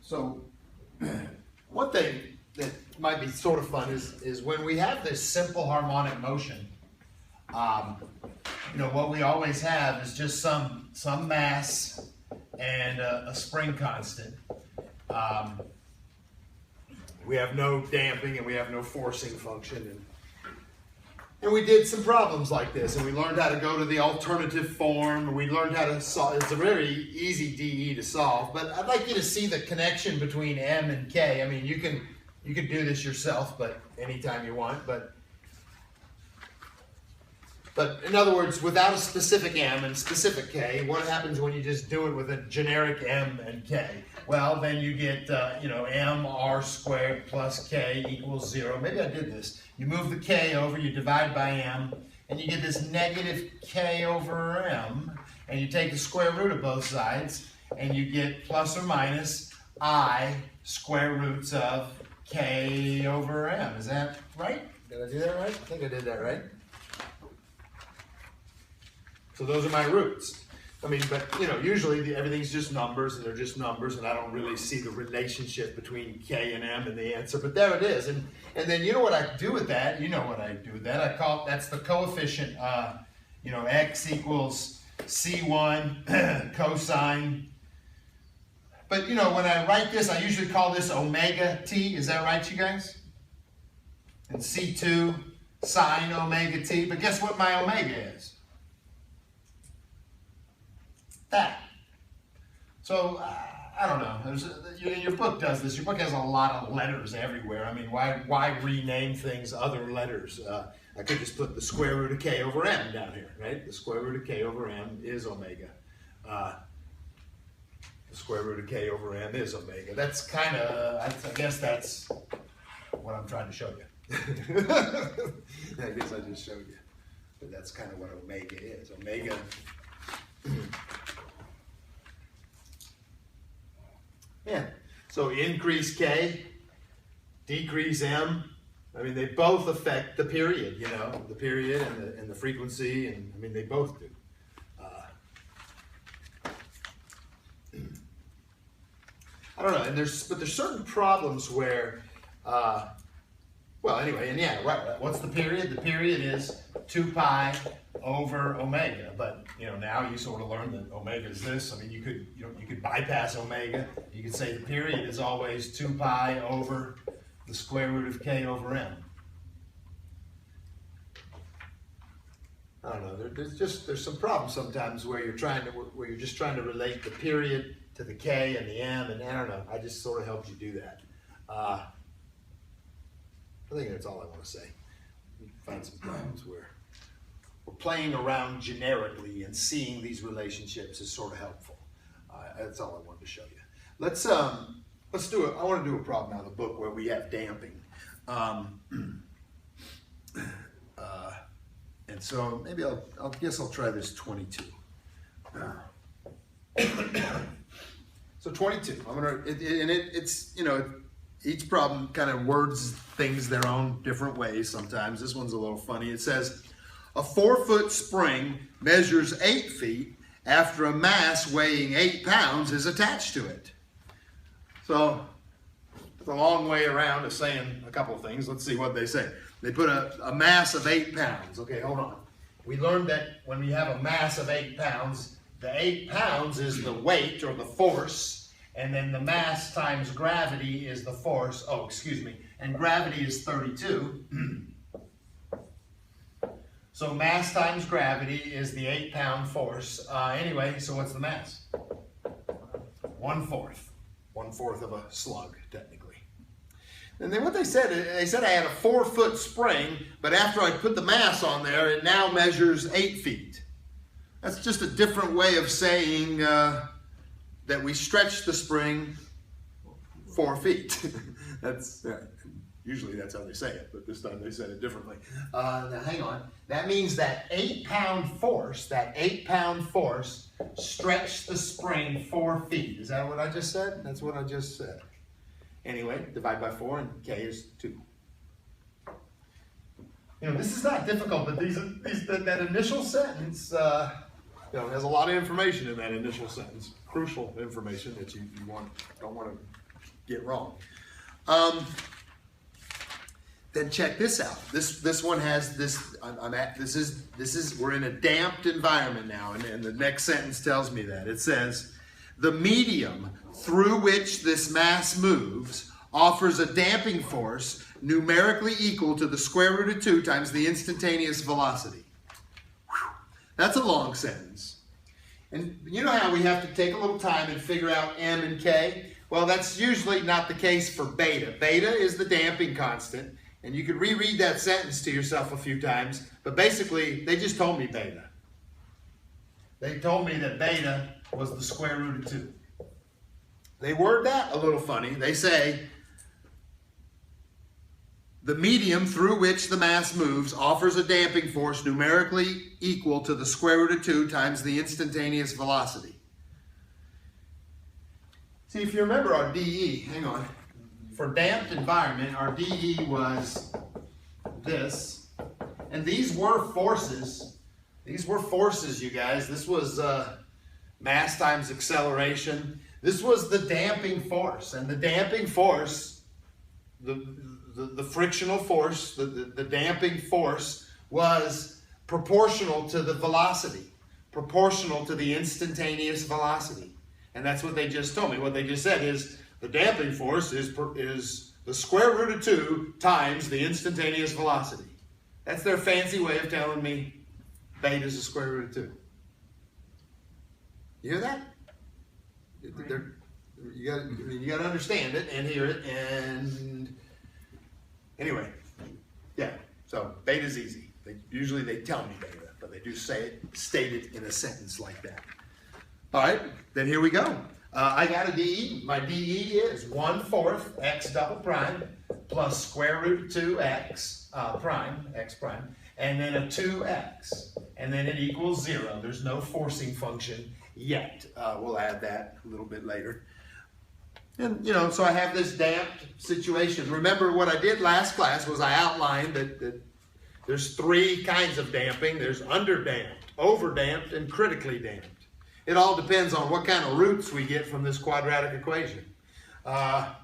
So one thing that might be sort of fun is when we have this simple harmonic motion, what we always have is just some mass and a spring constant. We have no damping and we have no forcing function. And we did some problems like this, and we learned how to go to the alternative form, and we learned how to solve. It's a very easy DE to solve, but I'd like you to see the connection between M and K. I mean, you can do this yourself, but anytime you want, but in other words, without a specific M and specific K, what happens when you just do it with a generic M and K? Well, then you get, M R squared plus K equals 0. Maybe I did this. You move the K over, you divide by M, and you get this negative K over M, and you take the square root of both sides, and you get plus or minus I square roots of K over M. Is that right? Did I do that right? I think I did that right. So those are my roots. I mean, but usually everything's just numbers, and they're just numbers, and I don't really see the relationship between K and M in the answer, but there it is. And then you know what I do with that? You know what I do with that? That's the coefficient, x equals C1 cosine. But when I write this, I usually call this omega t. Is that right, you guys? And C2 sine omega t. But guess what my omega is? That. So, I don't know. Your book does this. Your book has a lot of letters everywhere. I mean, why rename things other letters? I could just put the square root of K over M down here, right? The square root of K over M is omega. The square root of K over M is omega. That's kind of, I guess that's what I'm trying to show you. I guess I just showed you. But that's kind of what omega is. Omega... Yeah, so increase K, decrease M. I mean, they both affect the period, the period and the frequency, and I mean, they both do. I don't know, but there's certain problems where, well, anyway, and yeah, right. What's the period? The period is 2 pi over omega, but now you sort of learn that omega is this. I mean, you could bypass omega. You could say the period is always 2 pi over the square root of K over M. I don't know. There's some problems sometimes where you're just trying to relate the period to the K and the M, and I don't know. I just sort of helped you do that. I think that's all I want to say. You can find some problems where we're playing around generically and seeing these relationships is sort of helpful. That's all I wanted to show you. Let's do it. I want to do a problem out of the book where we have damping. And so maybe I guess I'll try this 22. So 22. It's each problem kind of words things their own different ways sometimes. This one's a little funny. It says, a 4-foot spring measures 8 feet after a mass weighing 8 pounds is attached to it. So it's a long way around of saying a couple of things. Let's see what they say. They put a mass of 8 pounds. Okay, hold on. We learned that when we have a mass of 8 pounds, the 8 pounds is the weight or the force, and then the mass times gravity is the force. Oh, excuse me. And gravity is 32. So mass times gravity is the 8-pound force. Anyway, so what's the mass? 1/4. 1/4 of a slug, technically. And then what they said I had a 4-foot spring, but after I put the mass on there, it now measures 8 feet. That's just a different way of saying that we stretch the spring 4 feet. Usually that's how they say it, but this time they said it differently. Now hang on. That means that 8-pound force, stretched the spring 4 feet. Is that what I just said? That's what I just said. Anyway, divide by 4 and K is 2. This is not difficult, but that initial sentence, has a lot of information in that initial sentence. crucial information that you don't want to get wrong. Then check this out. This one has this. We're in a damped environment now, and the next sentence tells me that. It says, the medium through which this mass moves offers a damping force numerically equal to the square root of 2 times the instantaneous velocity. Whew. That's a long sentence. And you know how we have to take a little time and figure out m and k? Well, that's usually not the case for beta. Beta is the damping constant. And you could reread that sentence to yourself a few times, but basically, they just told me beta. They told me that beta was the square root of 2. They word that a little funny. They say, the medium through which the mass moves offers a damping force numerically equal to the square root of 2 times the instantaneous velocity. See, if you remember our DE, hang on. For damped environment, our DE was this, and these were forces. These were forces, you guys. This was mass times acceleration. This was the damping force, and the damping force, the frictional force, the damping force was proportional to the velocity, proportional to the instantaneous velocity. And that's what they just told me. What they just said is, the damping force is the square root of 2 times the instantaneous velocity. That's their fancy way of telling me beta is the square root of 2. You hear that? You got to understand it and hear it. And anyway, yeah. So beta is easy. Usually they tell me beta, but they do state it in a sentence like that. All right. Then here we go. I got a DE. My DE is 1/4 x double prime plus square root of 2 x prime, and then a 2x, and then it equals 0. There's no forcing function yet. We'll add that a little bit later. And, you know, so I have this damped situation. Remember what I did last class was I outlined that there's 3 kinds of damping. There's underdamped, overdamped, and critically damped. It all depends on what kind of roots we get from this quadratic equation. I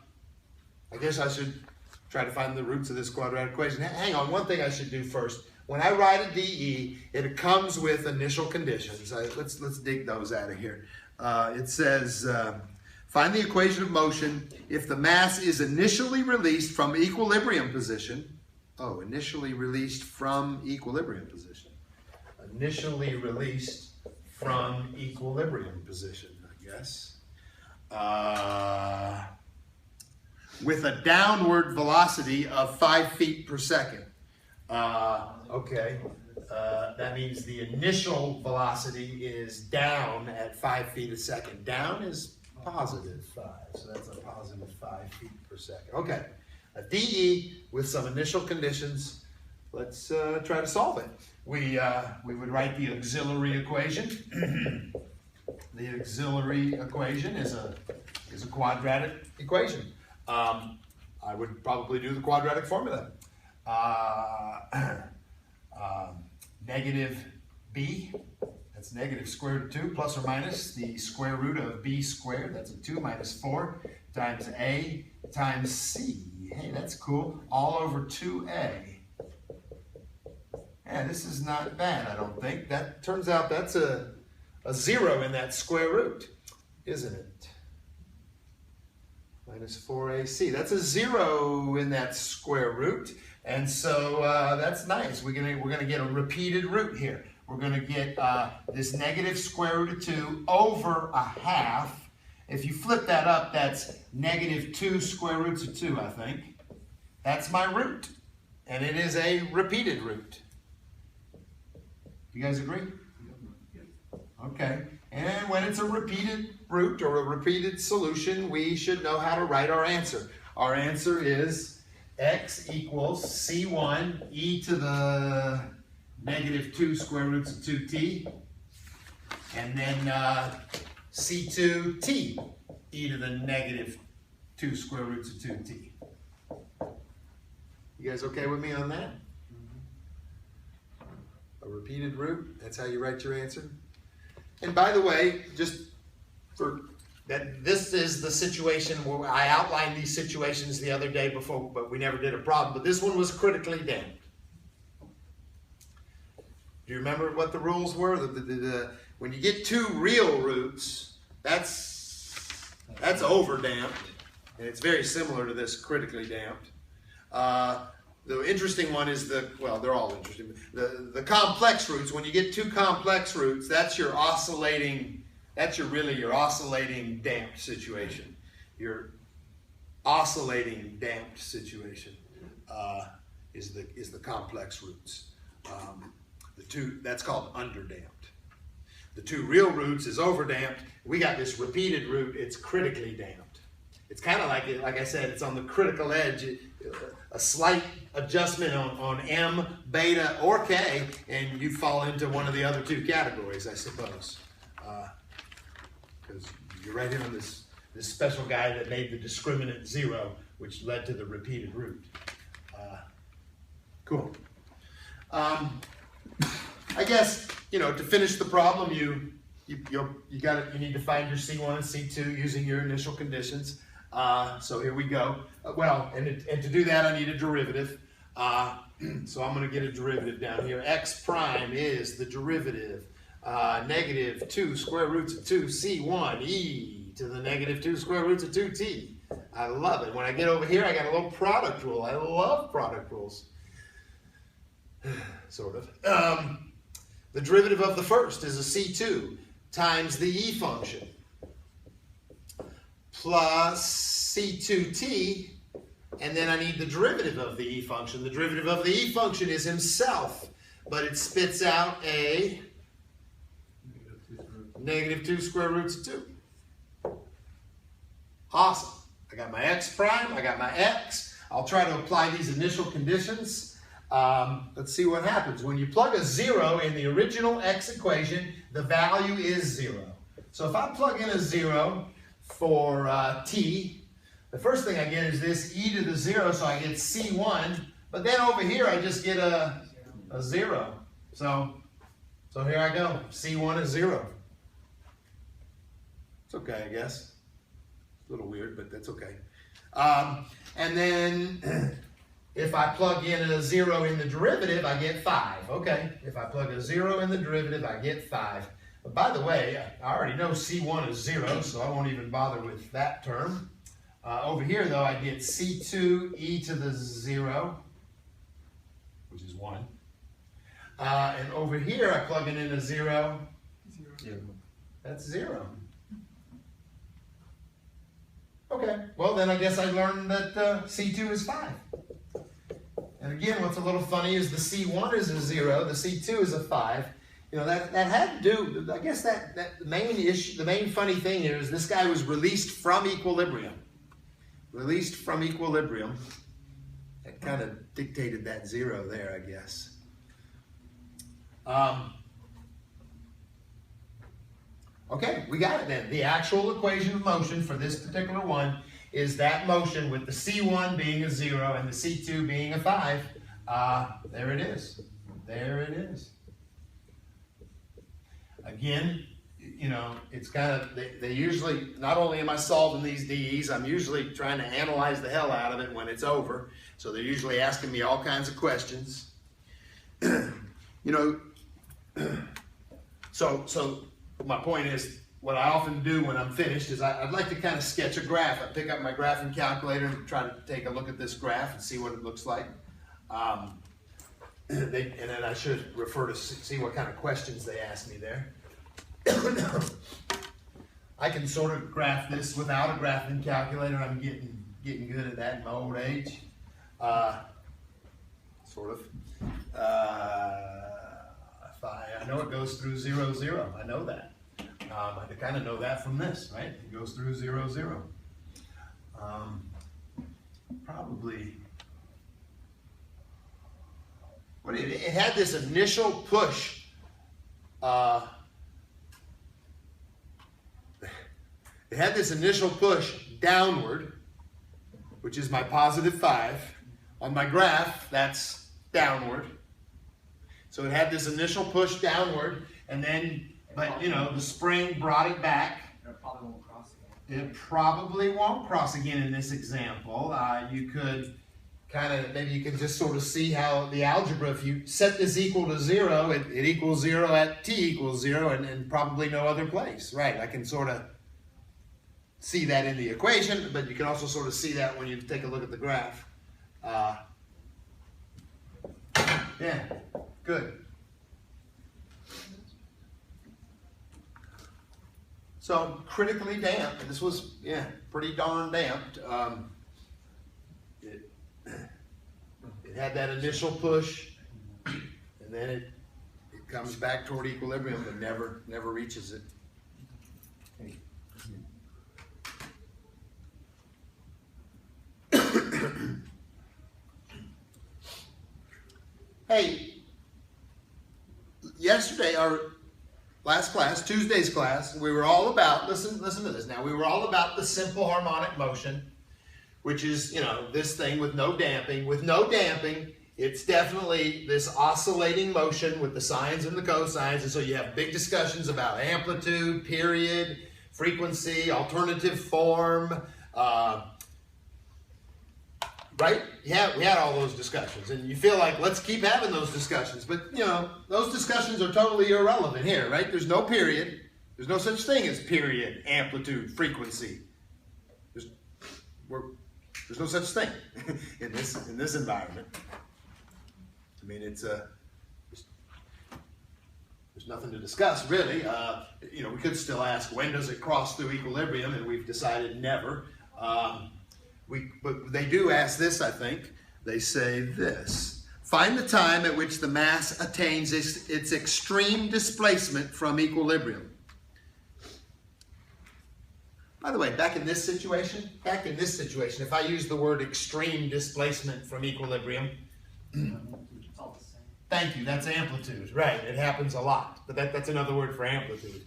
guess I should try to find the roots of this quadratic equation. Hang on, one thing I should do first. When I write a DE, it comes with initial conditions. Let's dig those out of here. It says, find the equation of motion if the mass is initially released from equilibrium position. Oh, initially released from equilibrium position. Initially released from equilibrium position, I guess. With a downward velocity of 5 feet per second. Okay, that means the initial velocity is down at 5 feet a second. Down is positive 5, so that's a positive 5 feet per second. Okay, a DE with some initial conditions. Let's try to solve it. We would write the auxiliary equation. The auxiliary equation is a quadratic equation. I would probably do the quadratic formula. Negative b, that's negative square root of 2, plus or minus the square root of b squared, that's a 2 minus 4, times a times c. Hey, that's cool. All over 2a. Yeah, this is not bad, I don't think. That turns out that's a 0 in that square root, isn't it? Minus 4ac. That's a 0 in that square root, and so that's nice. We're gonna get a repeated root here. We're gonna get this negative square root of 2 over a half. If you flip that up, that's negative 2 square roots of 2, I think. That's my root, and it is a repeated root. You guys agree? Okay. And when it's a repeated root or a repeated solution, we should know how to write our answer. Our answer is x equals c1 e to the negative 2 square roots of 2t, and then c2t e to the negative 2 square roots of 2t. You guys okay with me on that? A repeated root, that's how you write your answer. And by the way, just this is the situation where I outlined these situations the other day before, but we never did a problem. But this one was critically damped. Do you remember what the rules were? When you get two real roots, that's overdamped, and it's very similar to this critically damped. The interesting one is well, they're all interesting. The complex roots. When you get two complex roots, that's your oscillating. That's your oscillating damped situation. Your oscillating damped situation is the complex roots. That's called underdamped. The two real roots is overdamped. We got this repeated root. It's critically damped. It's kind of like I said, it's on the critical edge. A slight adjustment on M, beta, or K, and you fall into one of the other two categories, I suppose. Because you're right in on this special guy that made the discriminant 0, which led to the repeated root. Cool. I guess, to finish the problem, you need to find your C1 and C2 using your initial conditions. So here we go. And to do that, I need a derivative. So I'm going to get a derivative down here. X prime is the derivative. Negative 2 square roots of 2 C1 e to the negative 2 square roots of 2t. I love it. When I get over here, I got a little product rule. I love product rules. Sort of. The derivative of the first is a C2 times the e function plus C2t, and then I need the derivative of the e function. The derivative of the e function is himself, but it spits out a negative 2 square roots of 2. Awesome. I got my x prime, I got my x. I'll try to apply these initial conditions. Let's see what happens. When you plug a 0 in the original x equation, the value is 0. So if I plug in a 0 for t, the first thing I get is this e to the 0, so I get c1. But then over here, I just get a 0. So here I go. c1 is 0. It's okay, I guess. It's a little weird, but that's okay. And then if I plug in a 0 in the derivative, I get 5. Okay, if I plug a 0 in the derivative, I get 5. But by the way, I already know C1 is 0, so I won't even bother with that term. Over here, though, I get C2 e to the 0, which is 1. And over here, I plug in a 0. That's 0. Okay, well then I guess I learned that C2 is 5. And again, what's a little funny is the C1 is a 0, the C2 is a 5. That had to do, I guess that the main issue, the main funny thing here is this guy was released from equilibrium. Released from equilibrium. That kind of dictated that 0 there, I guess. Okay, we got it then. The actual equation of motion for this particular one is that motion with the C1 being a 0 and the C2 being a 5. There it is. There it is. Again, it's kind of, they usually, not only am I solving these DEs, I'm usually trying to analyze the hell out of it when it's over. So they're usually asking me all kinds of questions. So my point is, what I often do when I'm finished is I'd like to kind of sketch a graph. I pick up my graphing calculator and try to take a look at this graph and see what it looks like. And then I should refer to see what kind of questions they ask me there. I can sort of graph this without a graphing calculator. I'm getting good at that in my old age. Sort of. I know it goes through 0, 0. I know that. I kind of know that from this, right? It goes through 0, 0. Probably. It had this initial push. It had this initial push downward, which is my positive 5. On my graph, that's downward. So it had this initial push downward, and then, the spring brought it back. It probably won't cross again. It probably won't cross again in this example. You could kind of, maybe you can just sort of see how the algebra, if you set this equal to 0, it equals 0 at t equals 0 and probably no other place. Right, I can sort of see that in the equation, but you can also sort of see that when you take a look at the graph. Yeah, good. So critically damped, this was, yeah, pretty darn damped. It had that initial push, and then it comes back toward equilibrium, but never reaches it. Hey, yesterday, our last class, Tuesday's class, we were all about, listen to this now, we were all about the simple harmonic motion, which is, you know, this thing with no damping. With no damping, it's definitely this oscillating motion with the sines and the cosines, and so you have big discussions about amplitude, period, frequency, alternative form, right? Yeah, we had all those discussions, and you feel like, let's keep having those discussions. But, you know, those discussions are totally irrelevant here, right? There's no period. There's no such thing as period, amplitude, frequency. There's no such thing in this environment. I mean, it's there's nothing to discuss, really. You know, we could still ask, when does it cross through equilibrium? And we've decided never. But they do ask this, I think. They say this: find the time at which the mass attains its extreme displacement from equilibrium. By the way, back in this situation, if I use the word extreme displacement from equilibrium, It's all the same. thank you, that's amplitude. Right, it happens a lot, but that's another word for amplitude.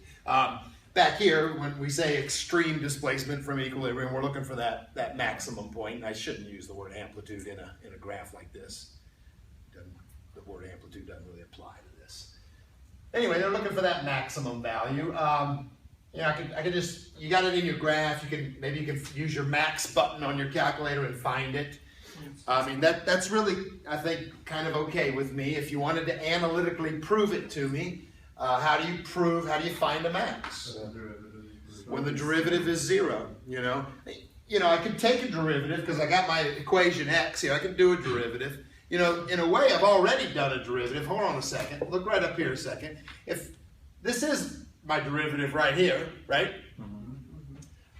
Back here, when we say extreme displacement from equilibrium, we're looking for that maximum point. And I shouldn't use the word amplitude in a graph like this. The word amplitude doesn't really apply to this. Anyway, they're looking for that maximum value. You know, I could just, you got it in your graph. Maybe you can use your max button on your calculator and find it. I mean, that's really, I think, kind of okay with me. If you wanted to analytically prove it to me, how do you find a max? When the derivative is 0, you know. You know, I could take a derivative because I got my equation x here. I could do a derivative. You know, in a way, I've already done a derivative. Hold on a second. Look right up here a second. If this is my derivative right here, right?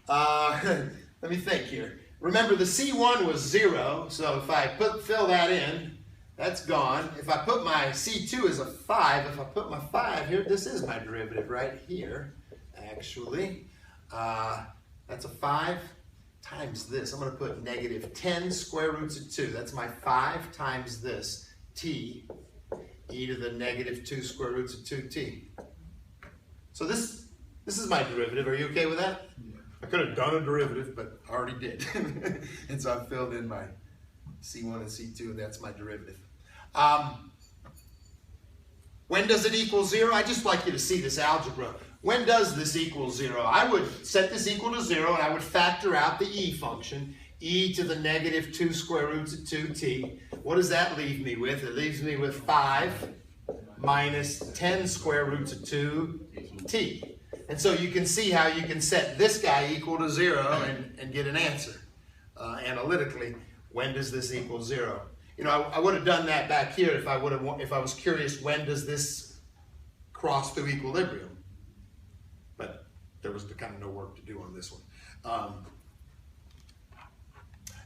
Let me think here. Remember, the C1 was 0, so if I fill that in, that's gone. If I put my C2 as a 5, if I put my 5 here, this is my derivative right here, actually. That's a 5 times this. I'm going to put negative 10 square roots of 2. That's my 5 times this, t, e to the negative 2 square roots of 2t. So this is my derivative. Are you okay with that? Yeah. I could have done a derivative, but I already did. And so I filled in my C1 and C2, and that's my derivative. When does it equal 0? I'd just like you to see this algebra. When does this equal 0? I would set this equal to 0, and I would factor out the e function, e to the negative 2 square roots of 2t. What does that leave me with? It leaves me with 5 minus 10 square roots of 2t. And so you can see how you can set this guy equal to 0 and get an answer analytically. When does this equal 0? You know, I would have done that back here if I was curious, when does this cross through equilibrium? But there was kind of no work to do on this one.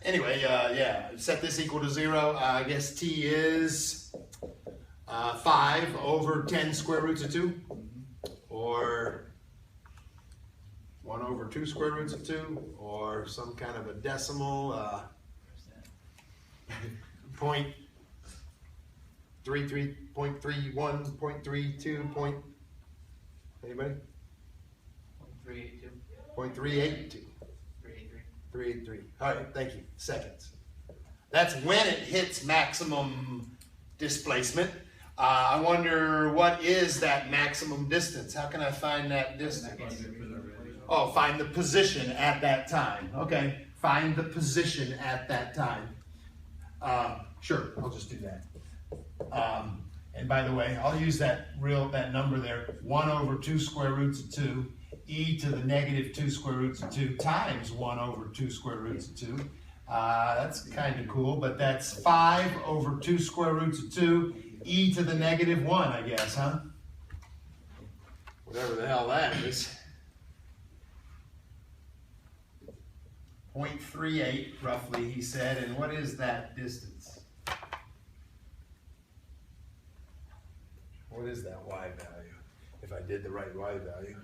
Anyway, yeah, set this equal to 0. I guess t is 5 over 10 square roots of 2, or 1 over 2 square roots of 2, or some kind of a decimal, 0.33, 0.31, 0.32, anybody? 382. 0.382. 383. 383. All right, thank you. Seconds. That's when it hits maximum displacement. I wonder, what is that maximum distance? How can I find that distance? Oh, find the position at that time. Okay, find the position at that time. Sure, I'll just do that. And by the way, I'll use that number there, 1 over 2 square roots of 2, e to the negative 2 square roots of 2 times 1 over 2 square roots of 2. That's kind of cool, but that's 5 over 2 square roots of 2, e to the negative 1, I guess, huh? Whatever the hell that is. 0.38 roughly, he said, and what is that distance? What is that y value? If I did the right y value.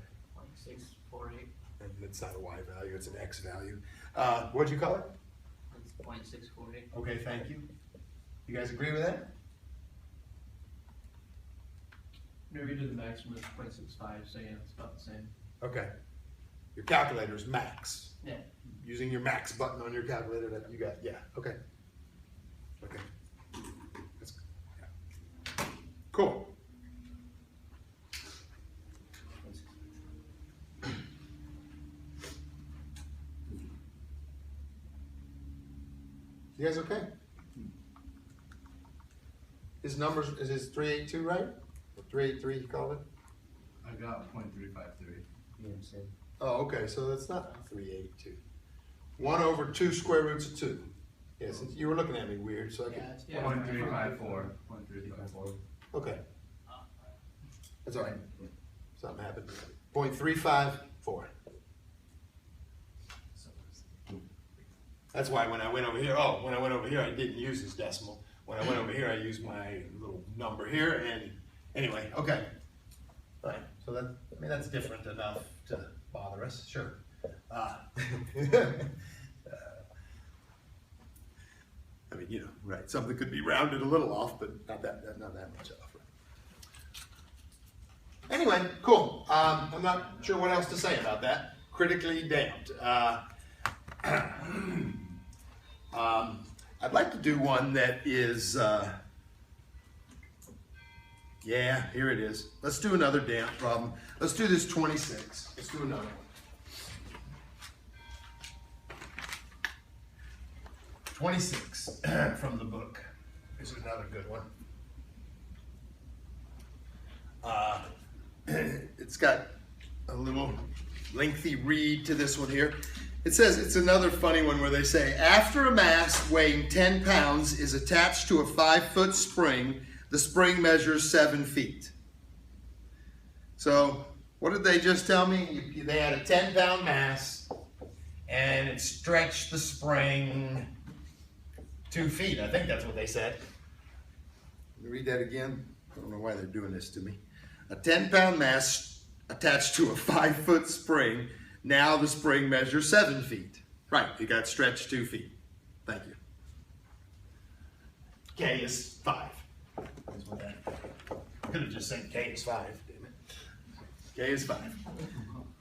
0.648. And it's not a y value, it's an x value. What'd you call it? It's 0.648. Okay, thank you. You guys agree with that? Maybe do the maximum is 0.65, so yeah, it's about the same. Okay. Your calculator is max. Yeah. Using your max button on your calculator that you got, yeah, okay. Okay. That's, yeah. Cool. You guys okay? His numbers, is his 382 right? Or 383 you called it? I got 0.353. Yeah, same. Oh, okay, so that's not 382. 1 over 2 square roots of 2. Yes, you were looking at me weird, so I can. Yeah, 0.354. 0.354. Okay. That's all right. Something happened. 0.354. That's why when I went over here, I didn't use his decimal. When I went over here, I used my little number here, and anyway, okay. Right, so that, I mean, that's different enough to bother us, sure. I mean, you know, right, something could be rounded a little off, but not that much off. Right? Anyway, cool. I'm not sure what else to say about that. Critically damped. I'd like to do one that is, yeah, here it is. Let's do another damped problem. Let's do this 26. Let's do another one. 26 from the book. This is another good one. It's got a little lengthy read to this one here. It says, it's another funny one where they say, after a mass weighing 10 pounds is attached to a 5-foot spring, the spring measures 7 feet. So, what did they just tell me? They had a 10-pound mass, and it stretched the spring 2 feet. I think that's what they said. Let me read that again. I don't know why they're doing this to me. A 10-pound mass attached to a 5-foot spring. Now the spring measures 7 feet. Right, it got stretched 2 feet. Thank you. K is 5. That's what that. I could have just said K is 5. Damn it. K is 5.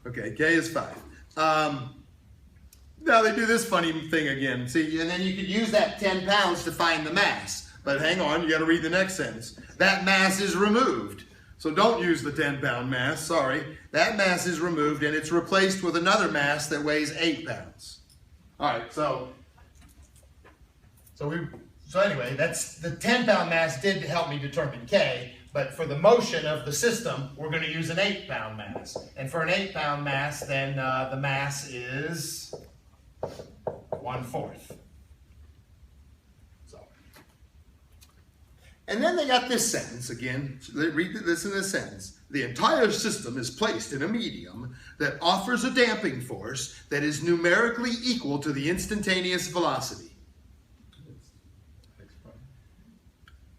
Okay, K is 5. Now they do this funny thing again. See, and then you could use that 10 pounds to find the mass. But hang on, you got to read the next sentence. That mass is removed. So don't use the 10-pound mass, sorry. That mass is removed and it's replaced with another mass that weighs 8 pounds. All right, so anyway, that's the 10-pound mass did help me determine K, but for the motion of the system, we're going to use an 8-pound mass. And for an 8-pound mass, then the mass is 1/4. And then they got this sentence again. They read this in a sentence. The entire system is placed in a medium that offers a damping force that is numerically equal to the instantaneous velocity.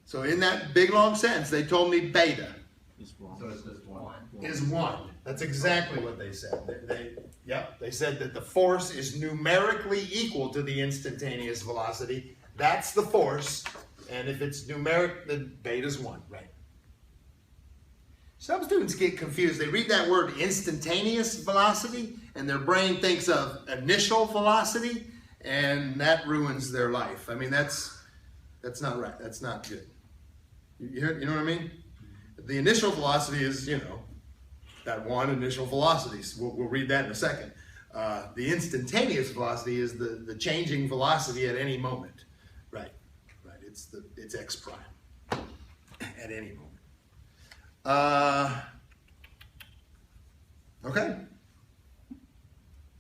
So in that big long sentence, they told me beta So it's just 1. is 1. That's exactly what they said. They said that the force is numerically equal to the instantaneous velocity. That's the force. And if it's numeric, then beta's 1, right? Some students get confused. They read that word instantaneous velocity, and their brain thinks of initial velocity, and that ruins their life. I mean, that's not right. That's not good. You know what I mean? The initial velocity is, you know, that one initial velocity. So we'll read that in a second. The instantaneous velocity is the changing velocity at any moment. Right. It's x prime at any moment. Okay.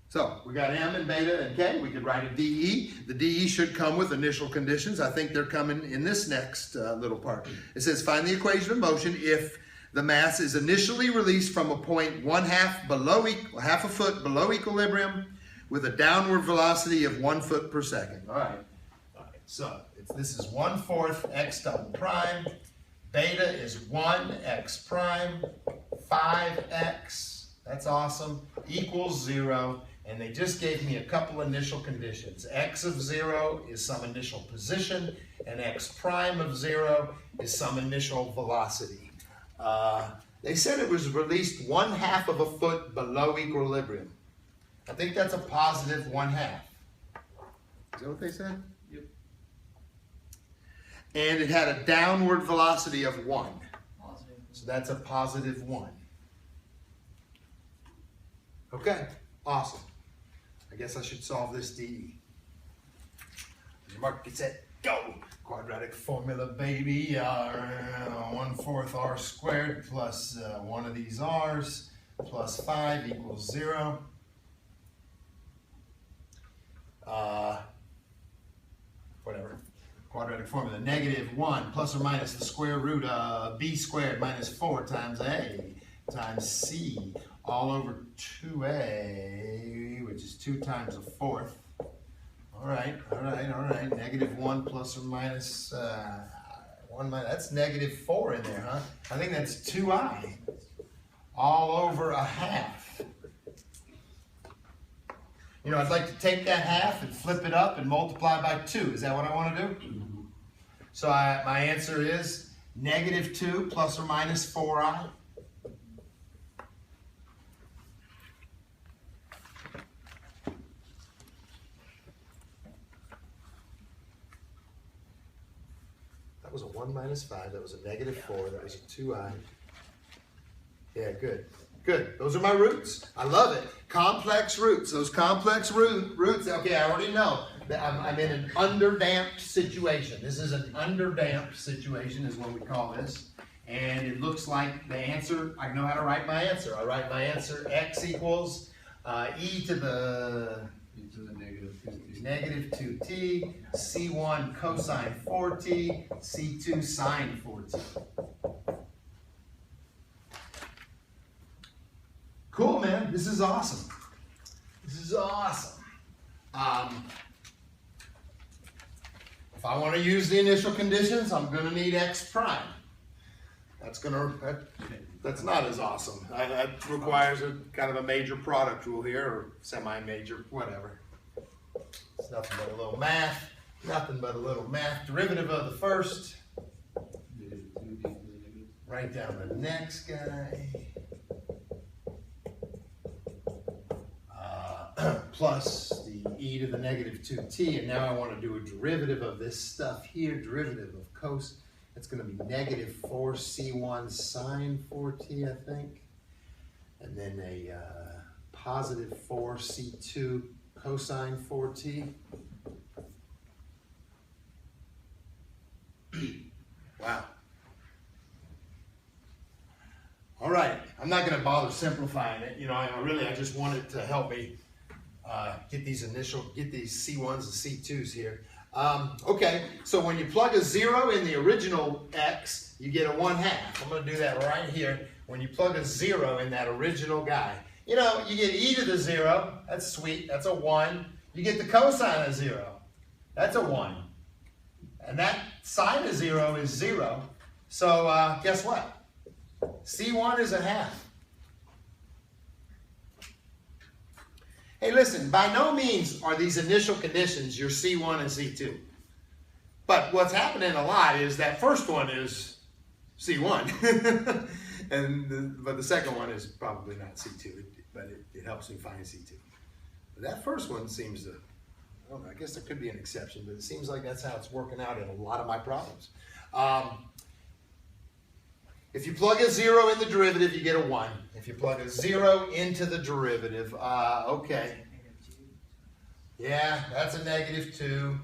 So we got m and beta and k. We could write a dE. The dE should come with initial conditions. I think they're coming in this next little part. It says find the equation of motion if the mass is initially released from a point half a foot below equilibrium with a downward velocity of 1 foot per second. All right. So this is 1/4 x double prime. Beta is 1 x prime, 5x. That's awesome. Equals 0. And they just gave me a couple initial conditions. X of 0 is some initial position, and x prime of 0 is some initial velocity. They said it was released 1/2 of a foot below equilibrium. I think that's a positive 1/2. Is that what they said? Yep. And it had a downward velocity of 1. Positive. So that's a positive 1. Okay, awesome. I guess I should solve this dE. Mark, get set, go! Quadratic formula, baby. 1/4 r squared plus one of these r's plus 5 equals 0. Whatever. Quadratic formula, -1 plus or minus the square root of b squared minus 4 times a times c all over 2a, which is 2 times a fourth. All right. -1 plus or minus 1 minus, that's -4 in there, huh? I think that's 2i all over a half. You know, I'd like to take that half and flip it up and multiply by 2. Is that what I want to do? Mm-hmm. So my answer is -2 plus or minus 4i. That was a 1 minus 5. That was a -4. That was a 2i. Yeah, good. Good. Those are my roots. I love it. Complex roots. Those complex roots. Okay, I already know that I'm in an underdamped situation. This is an underdamped situation is what we call this. And it looks like the answer, I know how to write my answer. I write my answer x equals e to the -2t, c1 cosine 4t, c2 sine 4t. Cool, man. This is awesome. This is awesome. If I want to use the initial conditions, I'm going to need x prime. That's not as awesome. That requires a kind of a major product rule here, or semi-major, whatever. It's nothing but a little math. Nothing but a little math. Derivative of the first. Write down the next guy. Plus the e to the -2t, and now I want to do a derivative of this stuff here, derivative of cos. It's going to be -4 c1 sine 4t, I think, and then a +4 c2 cosine 4t. Wow. All right, I'm not going to bother simplifying it. You know, I just want it to help me get these C1s and C2s here. Okay, so when you plug a 0 in the original x, you get a 1/2. I'm going to do that right here. When you plug a 0 in that original guy, you know, you get e to the 0. That's sweet. That's a 1. You get the cosine of 0. That's a 1. And that sine of 0 is 0. So guess what? C1 is a half. Hey, listen, by no means are these initial conditions your C1 and C2. But what's happening a lot is that first one is C1. But the second one is probably not C2, but it helps me find C2. But that first one seems to, I don't know, I guess there could be an exception, but it seems like that's how it's working out in a lot of my problems. If you plug a 0 in the derivative, you get a 1. If you plug a 0 into the derivative, okay. Yeah, that's a -2.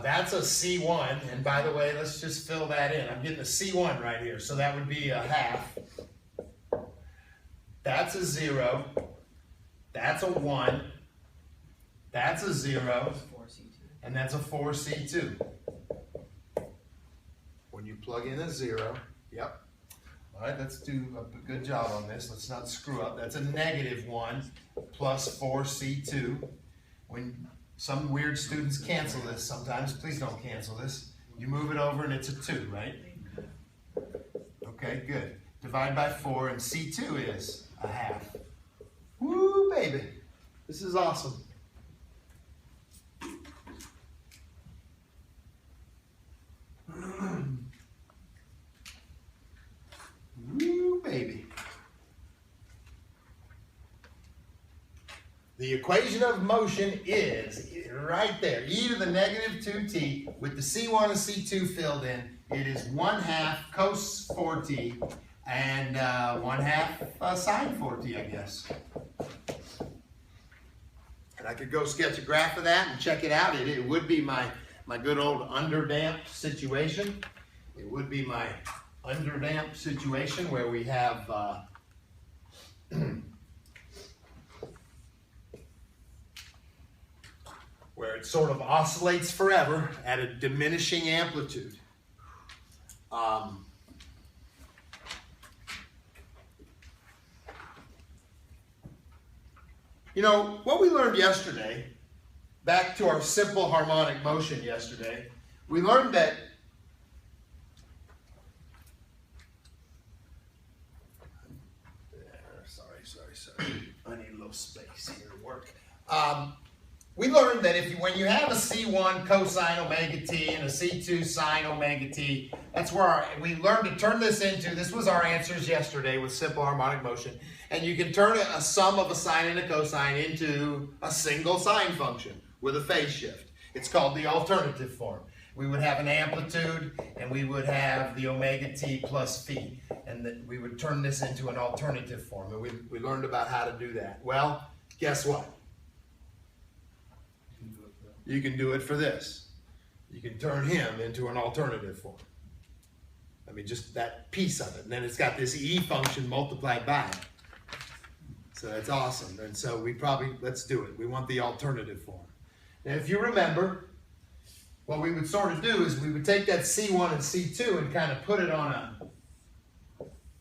That's a C1, and by the way, let's just fill that in. I'm getting a C1 right here, so that would be a half. That's a 0. That's a 1. That's a 0. And that's a 4C2. When you plug in a 0, yep. All right, let's do a good job on this. Let's not screw up. That's a -1 plus 4C2. When some weird students cancel this sometimes, please don't cancel this. You move it over and it's a 2, right? Okay, good. Divide by 4 and C2 is a half. Woo, baby. This is awesome. Woo, baby. The equation of motion is right there. E to the -2t with the C1 and C2 filled in. It is 1/2 cos 4t and 1/2 sine 4t, I guess. And I could go sketch a graph of that and check it out. It would be my good old underdamped situation. It would be my underdamped situation where we have where it sort of oscillates forever at a diminishing amplitude. You know, what we learned yesterday, back to our simple harmonic motion yesterday, we learned that sorry. I need a little space here to work. We learned that when you have a C1 cosine omega t and a C2 sine omega t, that's where we learned to turn this into, this was our answers yesterday with simple harmonic motion, and you can turn a sum of a sine and a cosine into a single sine function with a phase shift. It's called the alternative form. We would have an amplitude, and we would have the omega t plus phi, and we would turn this into an alternative form, and we learned about how to do that. Well, guess what? You can do it for this. You can turn him into an alternative form. I mean, just that piece of it. And then it's got this E function multiplied by it. So that's awesome. And so let's do it. We want the alternative form. Now, if you remember, what we would sort of do is we would take that C1 and C2 and kind of put it on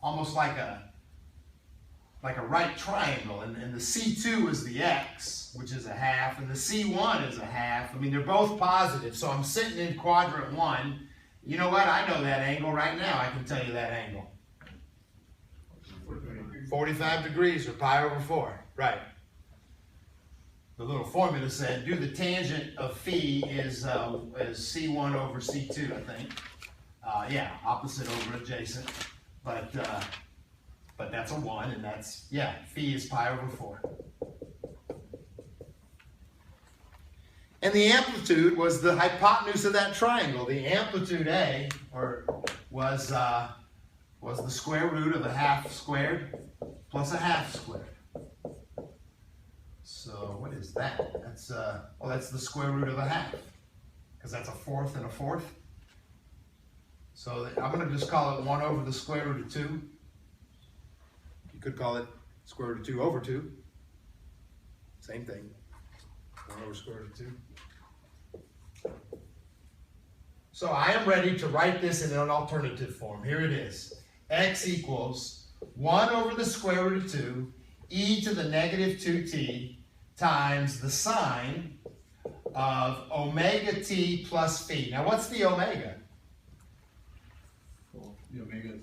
almost like a right triangle, and the C2 is the X, which is a half, and the C1 is a half. I mean, they're both positive, so I'm sitting in quadrant 1. You know what? I know that angle right now. I can tell you that angle. 45 degrees, or pi over 4. Right. The little formula said, do the tangent of phi is C1 over C2, I think. Yeah, opposite over adjacent. But that's a 1, and that's, yeah, phi is pi over 4. And the amplitude was the hypotenuse of that triangle. The amplitude A was the square root of a half squared plus a half squared. So what is that? That's the square root of a half, because that's a fourth and a fourth. So I'm going to just call it 1 over the square root of 2. You could call it square root of 2 over 2. Same thing. 1 over square root of 2. So I am ready to write this in an alternative form. Here it is. X equals 1 over the square root of 2 e to the negative 2t times the sine of omega t plus phi. Now what's the omega? The omega is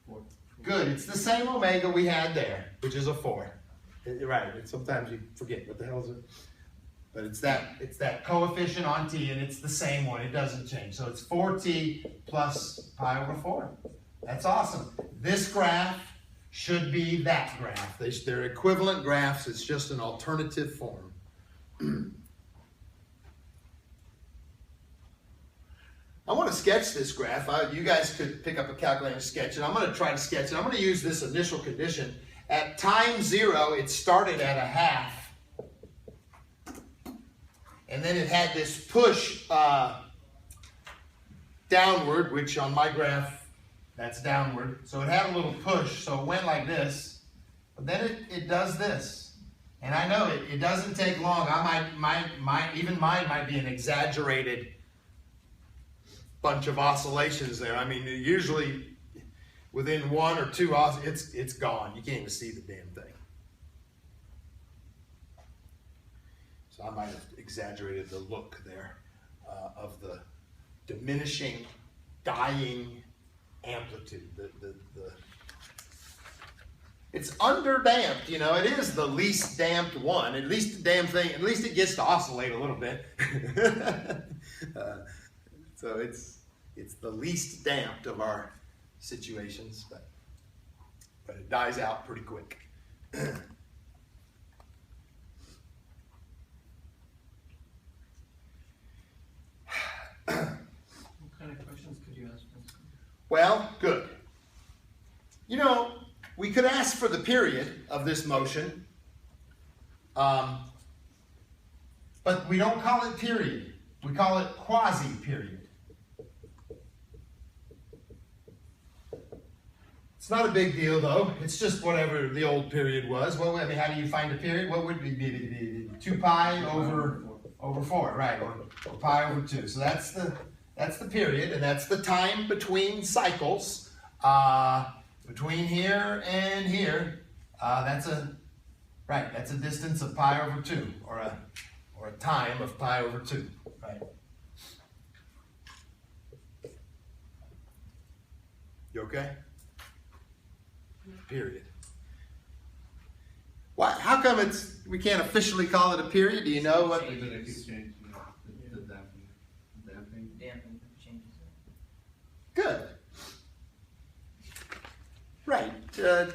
4. Good. It's the same omega we had there, which is a 4. Right. Sometimes you forget what the hell is it. But it's that coefficient on t, and it's the same one. It doesn't change. So it's 4t plus pi over 4. That's awesome. This graph should be that graph. They're equivalent graphs. It's just an alternative form. I want to sketch this graph. You guys could pick up a calculator and sketch it. I'm going to try to sketch it. I'm going to use this initial condition. At time 0, it started at a half. And then it had this push downward, which on my graph, that's downward. So it had a little push, so it went like this. But then it does this. And I know it doesn't take long. Even mine might be an exaggerated bunch of oscillations there. I mean, usually within 1 or 2 it's gone. You can't even see the damn thing. So I might have exaggerated the look there of the diminishing, dying amplitude. It's underdamped, you know. It is the least damped one. At least the damn thing. At least it gets to oscillate a little bit. So it's the least damped of our situations, but it dies out pretty quick. What kind of questions could you ask? Well, good. You know, we could ask for the period of this motion, but we don't call it period. We call it quasi-period. It's not a big deal, though. It's just whatever the old period was. Well, I mean, how do you find a period? What would it be? 2 pi over 4, right? Or pi over 2. So that's the period, and that's the time between cycles. Between here and here, that's a distance of pi over 2, or a time of pi over 2, right? You okay? Period. Why? How come we can't officially call it a period? Do you know what? Changes. It keeps changing, the damping. Damping changes. Good. Right.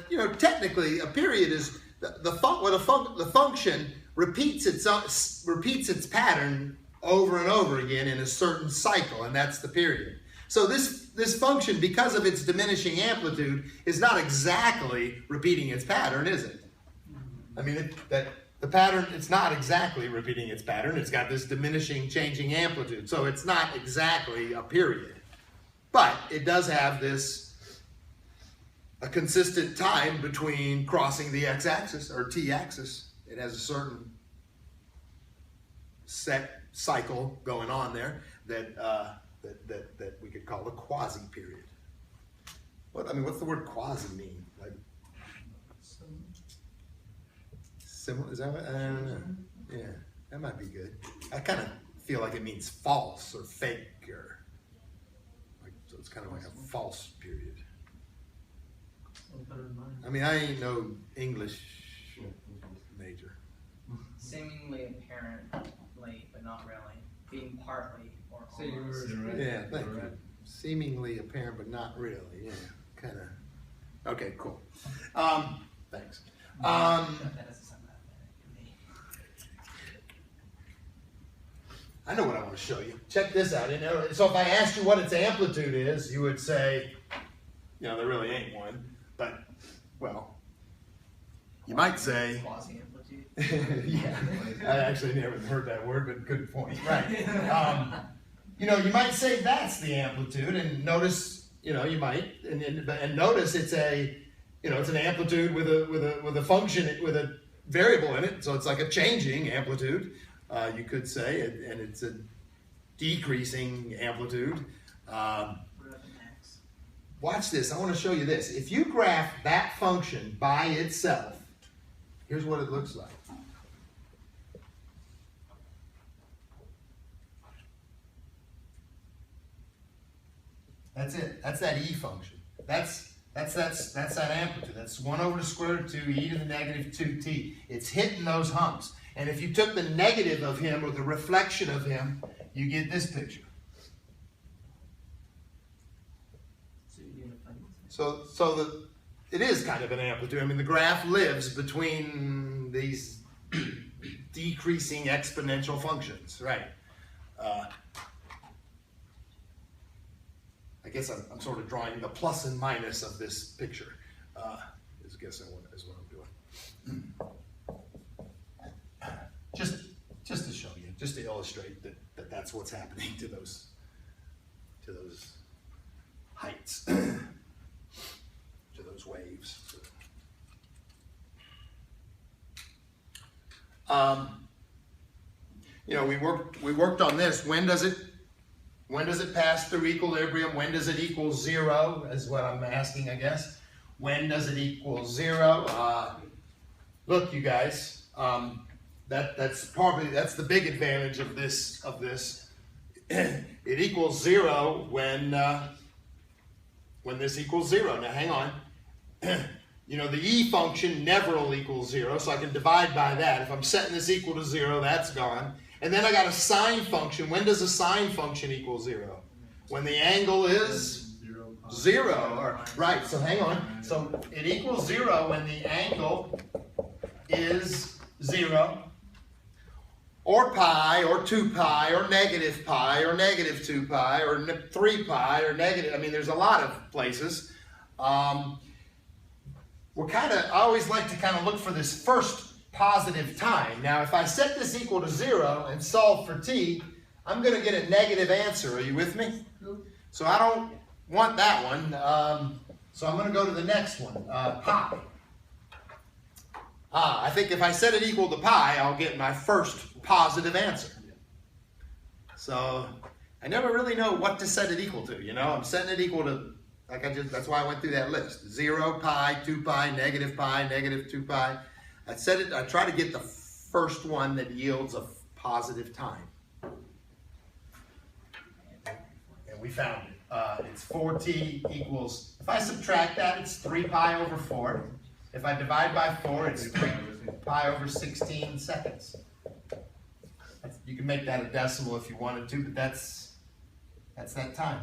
You know, technically, a period is the function repeats its pattern over and over again in a certain cycle, and that's the period. So this function, because of its diminishing amplitude, is not exactly repeating its pattern, is it? I mean, the pattern, it's not exactly repeating its pattern. It's got this diminishing, changing amplitude. So it's not exactly a period. But it does have a consistent time between crossing the x-axis or t-axis. It has a certain set cycle going on there that we could call a quasi-period. What's the word quasi mean? Like similar? Is that what? I don't know. Yeah, that might be good. I kind of feel like it means false or fake, or so it's kind of like a false period. I mean, I ain't no English major. Seemingly apparently, but not really. Being partly or Say your almost. word, right? Yeah, thank You're you. right. Seemingly apparent, but not really. Yeah, kind of. Okay, cool. Thanks. That doesn't sound that bad to me. I know what I want to show you. Check this out. You know, so if I asked you what its amplitude is, you would say, you know, there really ain't one. But, well, you might say, Quasi-amplitude. yeah, I actually never heard that word, but good point. Right. You know, you might say that's the amplitude, and notice, you know, you might, and notice it's it's an amplitude with a function, with a variable in it, so it's like a changing amplitude, you could say, and it's a decreasing amplitude. Watch this. I want to show you this. If you graph that function by itself, here's what it looks like. That's it. That's that e function. That's that amplitude. That's 1 over the square root of 2 e to the negative 2t. It's hitting those humps. And if you took the negative of him, or the reflection of him, you get this picture. So it is kind of an amplitude. I mean, the graph lives between these decreasing exponential functions, right? guess I'm sort of drawing the plus and minus of this picture. Is what I'm doing. Just to show you, just to illustrate that that's what's happening to those heights, to those waves. You know, we worked on this. When does it pass through equilibrium? When does it equal 0? Is what I'm asking, I guess. When does it equal 0? Look, you guys, that's the big advantage of this. It equals 0 when this equals 0. Now, hang on. You know, the e function never will equal 0, so I can divide by that. If I'm setting this equal to 0, that's gone. And then I got a sine function. When does a sine function equal 0? When the angle is 0. Right, so hang on. So it equals 0 when the angle is 0. Or pi, or 2 pi, or negative 2 pi, or 3 pi, or negative. I mean, there's a lot of places. I always like to kind of look for this first positive time. Now, if I set this equal to 0 and solve for t, I'm going to get a negative answer. Are you with me? So I don't want that one. So I'm going to go to the next one, pi. I think if I set it equal to pi, I'll get my first positive answer. So I never really know what to set it equal to. You know, I'm setting it equal to, that's why I went through that list. 0, pi, 2 pi, negative 2 pi. I try to get the first one that yields a positive time. And we found it. It's 4t equals, if I subtract that, it's 3 pi over 4. If I divide by 4, it's 3 pi over 16 seconds. You can make that a decimal if you wanted to, but that's that time.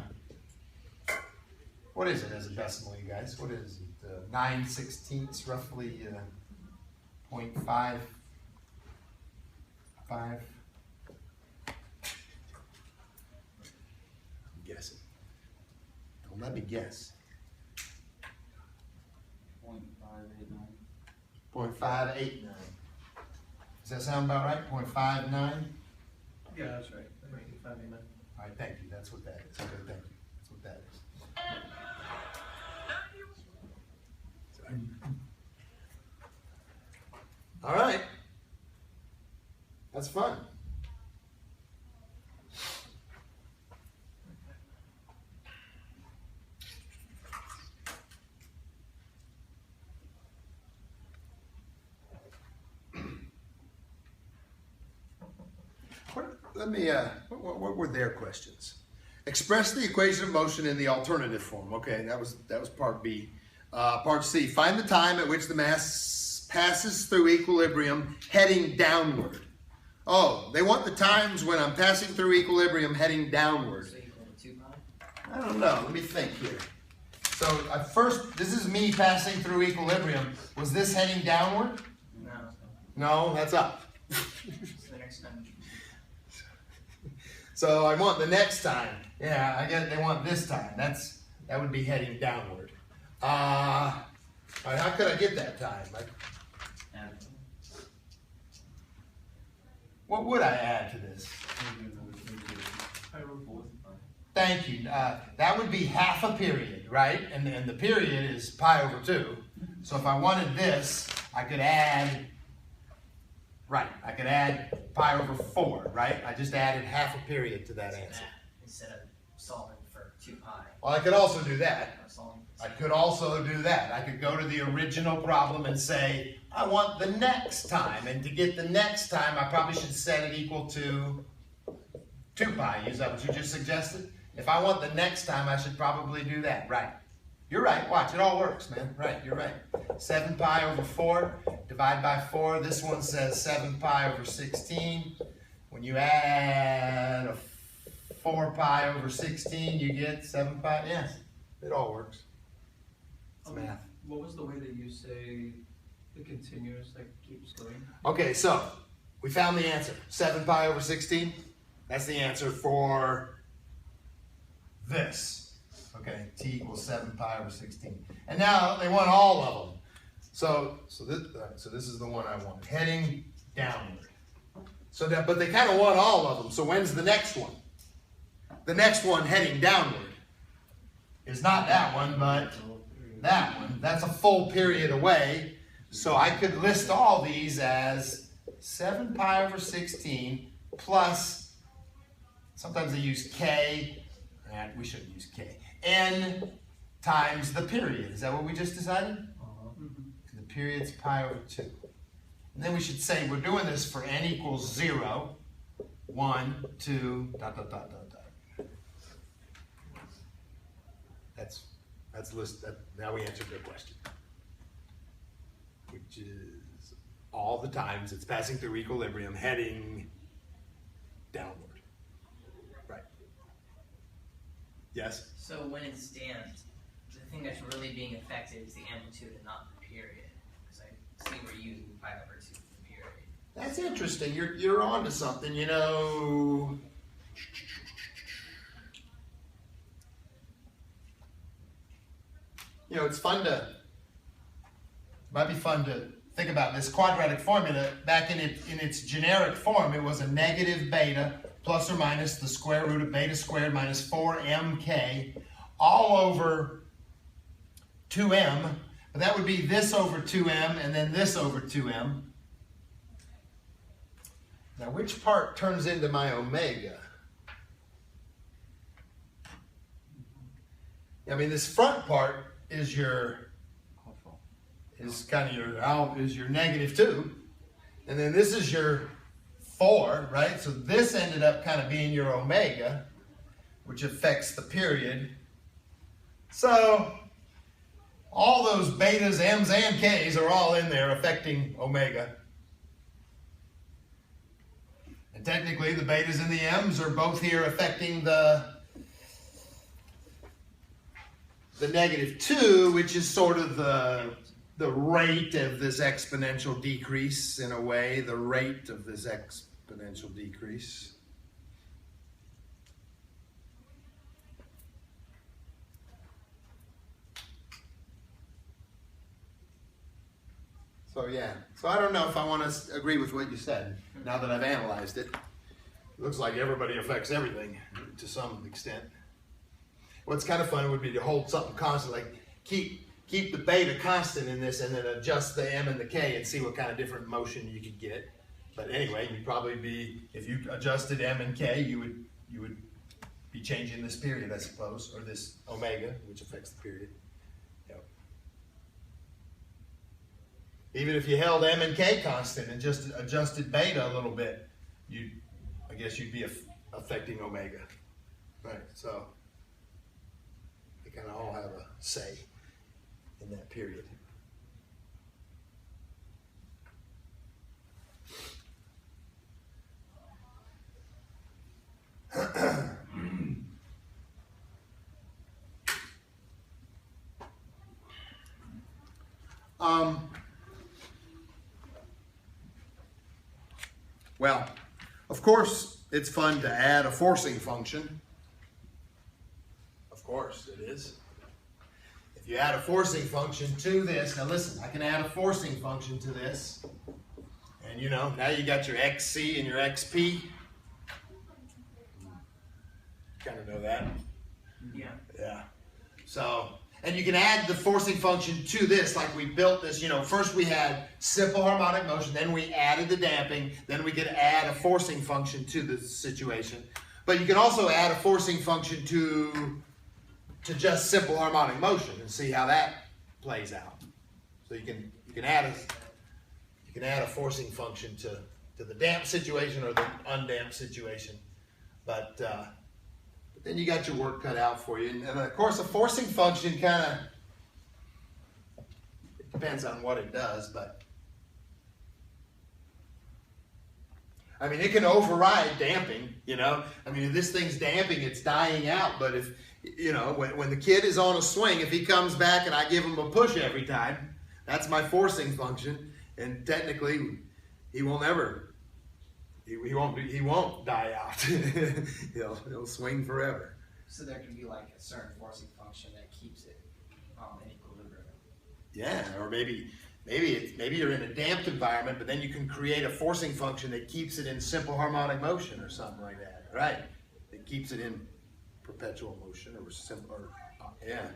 What is it as a decimal, you guys? What is it? 9/16, roughly 0.55. I'm guessing. Don't let me guess. 0.589. Does that sound about right? 0.59? Yeah, that's right. That might be 589. All right, thank you. That's what that is. Okay, thank you. That's what that is. All right. That's fun. What were their questions? Express the equation of motion in the alternative form. Okay, that was part B. Part C, find the time at which the mass passes through equilibrium heading downward. Oh, they want the times when I'm passing through equilibrium heading downward. So equal to 2 pi? I don't know, let me think here. So at first, this is me passing through equilibrium. Was this heading downward? No. No, that's up. So the next time. So I want the next time. Yeah, I guess they want this time. That would be heading downward. All right, how could I get that time? What would I add to this? Thank you. That would be half a period, right? And the period is pi over 2. So if I wanted this, I could add. Right, I could add pi over 4, right? I just added half a period to that answer. Instead of solving for 2 pi. Well, I could also do that. Solving I could also do that. I could go to the original problem and say, I want the next time. And to get the next time, I probably should set it equal to 2 pi. Is that what you just suggested? If I want the next time, I should probably do that. Right. You're right. Watch, it all works, man. Right, you're right. 7 pi over 4, divide by 4. This one says 7 pi over 16. When you add a 4 pi over 16, you get 7 pi. Yes, it all works. It's math. What was the way that you say the continuous that keeps going? Okay, so we found the answer. 7 pi over 16. That's the answer for this. Okay, t equals 7 pi over 16. And now they want all of them. So this is the one I want, heading downward. So that, but they kind of want all of them. So when's the next one? The next one heading downward is not that one, but that one. That's a full period away. So I could list all these as 7 pi over 16 plus, sometimes they use k, we shouldn't use k, n times the period. Is that what we just decided? The period's pi over 2. And then we should say we're doing this for n equals 0, 1, 2, dot, dot, dot, dot, dot. That's list. Now we answered their question, which is all the times it's passing through equilibrium, heading downward. Right. Yes? So when it's damped, the thing that's really being affected is the amplitude and not the period. Because I see we're using pi over 2 for the period. That's interesting. You're onto something, you know. You know, might be fun to think about this quadratic formula. Back in its generic form, it was a negative beta plus or minus the square root of beta squared minus 4mk all over 2m. But that would be this over 2m and then this over 2m. Now, which part turns into my omega? I mean, this front part is kind of your negative 2, and then this is your 4, right? So this ended up kind of being your omega, which affects the period. So all those betas, m's, and k's are all in there affecting omega. And technically, the betas and the m's are both here affecting the negative 2, which is sort of the rate of this exponential decrease, in a way, the rate of this exponential decrease. So yeah, so I don't know if I want to agree with what you said, now that I've analyzed it. It looks like everybody affects everything to some extent. What's kind of fun would be to hold something constant, like keep the beta constant in this and then adjust the m and the k and see what kind of different motion you could get. But anyway, you'd probably be, if you adjusted m and k, you would be changing this period, I suppose, or this omega, which affects the period. Yep. Even if you held m and k constant and just adjusted beta a little bit, I guess you'd be affecting omega. Right, so they kind of all have a say in that period. Well, of course, it's fun to add a forcing function. Of course, it is. If you add a forcing function to this, now listen, I can add a forcing function to this, and you know, now you got your xc and your xp. Kind of know that. Yeah. Yeah. So, and you can add the forcing function to this, like we built this, you know, first we had simple harmonic motion, then we added the damping, then we could add a forcing function to the situation. But you can also add a forcing function to just simple harmonic motion and see how that plays out. So you can add a forcing function to the damped situation or the undamped situation. But then you got your work cut out for you. And of course, a forcing function kind of, it depends on what it does, but I mean, it can override damping, you know. I mean, if this thing's damping, it's dying out. But if, you know, when the kid is on a swing, if he comes back and I give him a push every time, that's my forcing function. And technically, he will never. He won't die out. He'll swing forever. So there can be like a certain forcing function that keeps it in equilibrium. Yeah, or maybe you're in a damped environment, but then you can create a forcing function that keeps it in simple harmonic motion or something like that, right? That keeps it in perpetual motion or simple, or yeah.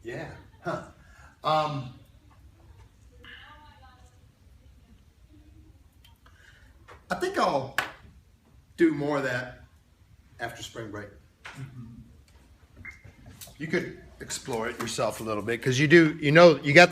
Yeah, huh. I think I'll do more of that after spring break. You could explore it yourself a little bit because you got